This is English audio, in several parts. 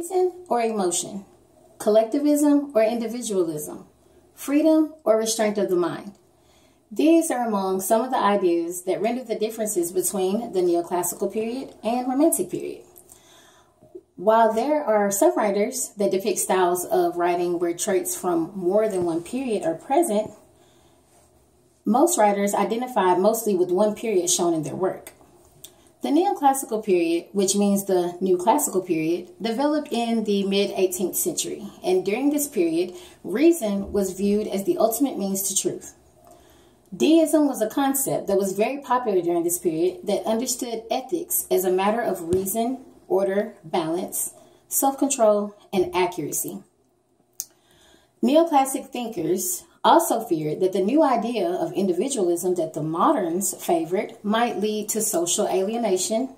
Reason or emotion, collectivism or individualism, freedom or restraint of the mind. These are among some of the ideas that render the differences between the Neoclassical period and Romantic period. While there are some writers that depict styles of writing where traits from more than one period are present, most writers identify mostly with one period shown in their work. The Neoclassical period, which means the New Classical period, developed in the mid-18th century, and during this period, reason was viewed as the ultimate means to truth. Deism was a concept that was very popular during this period that understood ethics as a matter of reason, order, balance, self-control, and accuracy. Neoclassic thinkers also feared that the new idea of individualism that the moderns favored might lead to social alienation,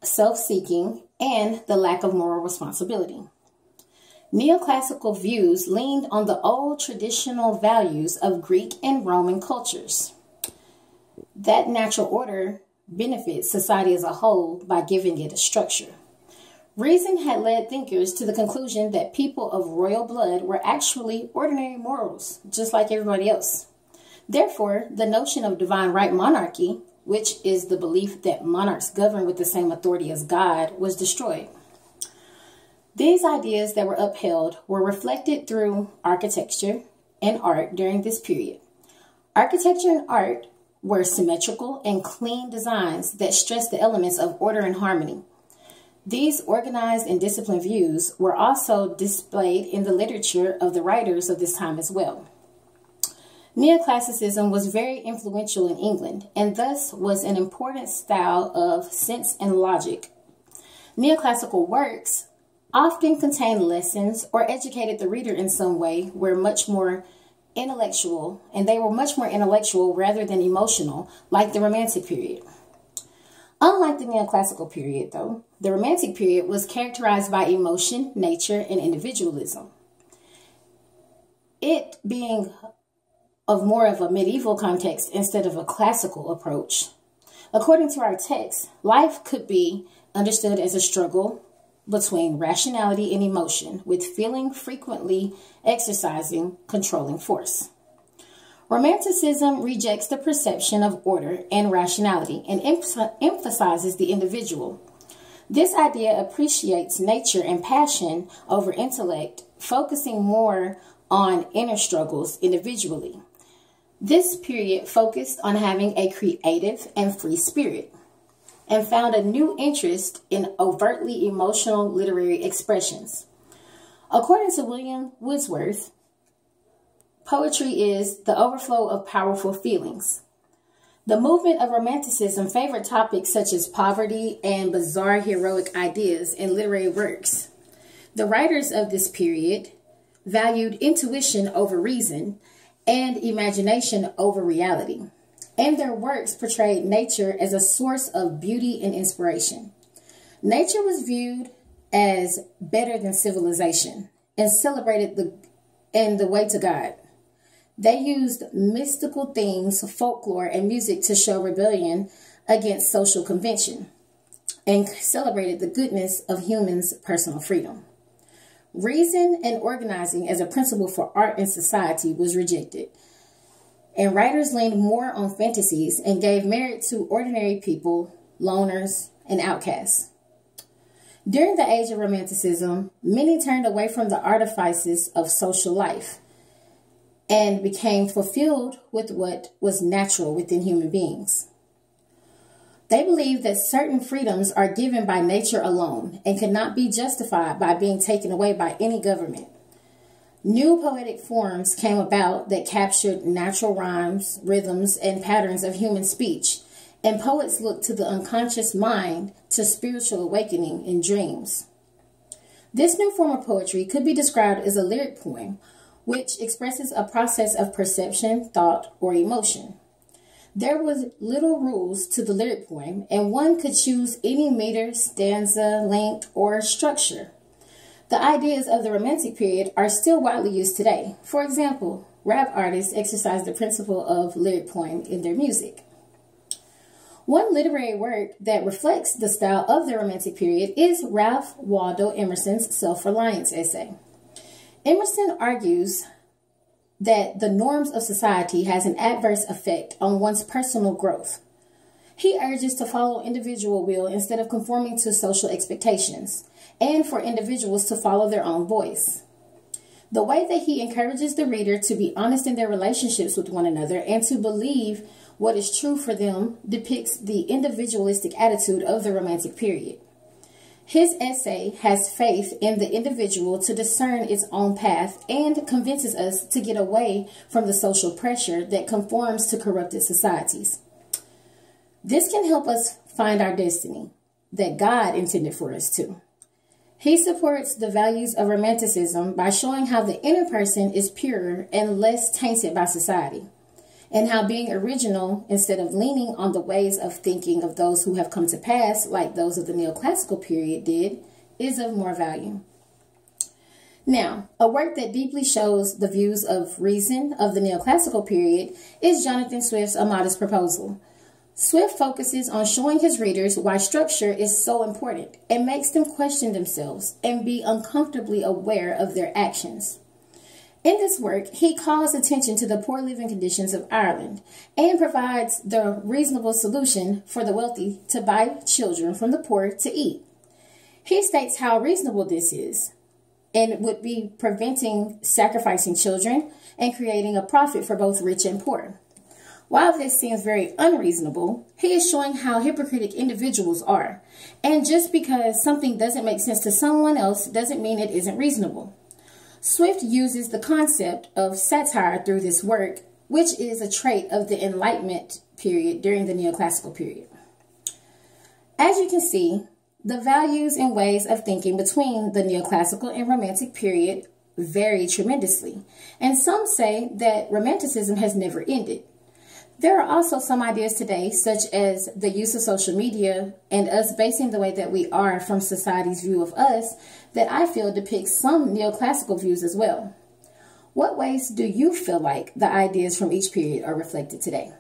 self-seeking, and the lack of moral responsibility. Neoclassical views leaned on the old traditional values of Greek and Roman cultures. That natural order benefits society as a whole by giving it a structure. Reason had led thinkers to the conclusion that people of royal blood were actually ordinary mortals, just like everybody else. Therefore, the notion of divine right monarchy, which is the belief that monarchs govern with the same authority as God, was destroyed. These ideas that were upheld were reflected through architecture and art during this period. Architecture and art were symmetrical and clean designs that stressed the elements of order and harmony. These organized and disciplined views were also displayed in the literature of the writers of this time as well. Neoclassicism was very influential in England and thus was an important style of sense and logic. Neoclassical works often contained lessons or educated the reader in some way, were much more intellectual, and they were much more intellectual rather than emotional, like the Romantic period. Unlike the Neoclassical period, though, the Romantic period was characterized by emotion, nature, and individualism. It being of more of a medieval context instead of a classical approach. According to our text, life could be understood as a struggle between rationality and emotion, with feeling frequently exercising controlling force. Romanticism rejects the perception of order and rationality and emphasizes the individual. This idea appreciates nature and passion over intellect, focusing more on inner struggles individually. This period focused on having a creative and free spirit and found a new interest in overtly emotional literary expressions. According to William Wordsworth, poetry is the overflow of powerful feelings. The movement of Romanticism favored topics such as poverty and bizarre heroic ideas in literary works. The writers of this period valued intuition over reason and imagination over reality, and their works portrayed nature as a source of beauty and inspiration. Nature was viewed as better than civilization and celebrated the way to God. They used mystical themes, folklore, and music to show rebellion against social convention and celebrated the goodness of humans' personal freedom. Reason and organizing as a principle for art and society was rejected, and writers leaned more on fantasies and gave merit to ordinary people, loners, and outcasts. During the age of Romanticism, many turned away from the artifices of social life and became fulfilled with what was natural within human beings. They believed that certain freedoms are given by nature alone and cannot be justified by being taken away by any government. New poetic forms came about that captured natural rhymes, rhythms, and patterns of human speech, and poets looked to the unconscious mind to spiritual awakening in dreams. This new form of poetry could be described as a lyric poem, which expresses a process of perception, thought, or emotion. There was little rules to the lyric poem, and one could choose any meter, stanza, length, or structure. The ideas of the Romantic period are still widely used today. For example, rap artists exercise the principle of lyric poem in their music. One literary work that reflects the style of the Romantic period is Ralph Waldo Emerson's self-reliance essay. Emerson argues that the norms of society has an adverse effect on one's personal growth. He urges to follow individual will instead of conforming to social expectations, and for individuals to follow their own voice. The way that he encourages the reader to be honest in their relationships with one another and to believe what is true for them depicts the individualistic attitude of the Romantic period. His essay has faith in the individual to discern its own path and convinces us to get away from the social pressure that conforms to corrupted societies. This can help us find our destiny that God intended for us to. He supports the values of Romanticism by showing how the inner person is purer and less tainted by society, and how being original instead of leaning on the ways of thinking of those who have come to pass, like those of the Neoclassical period did, is of more value. Now, a work that deeply shows the views of reason of the Neoclassical period is Jonathan Swift's A Modest Proposal. Swift focuses on showing his readers why structure is so important and makes them question themselves and be uncomfortably aware of their actions. In this work, he calls attention to the poor living conditions of Ireland and provides the reasonable solution for the wealthy to buy children from the poor to eat. He states how reasonable this is and would be preventing sacrificing children and creating a profit for both rich and poor. While this seems very unreasonable, he is showing how hypocritical individuals are. And just because something doesn't make sense to someone else doesn't mean it isn't reasonable. Swift uses the concept of satire through this work, which is a trait of the Enlightenment period during the Neoclassical period. As you can see, the values and ways of thinking between the Neoclassical and Romantic period vary tremendously, and some say that Romanticism has never ended. There are also some ideas today, such as the use of social media and us basing the way that we are from society's view of us, that I feel depicts some neoclassical views as well. What ways do you feel like the ideas from each period are reflected today?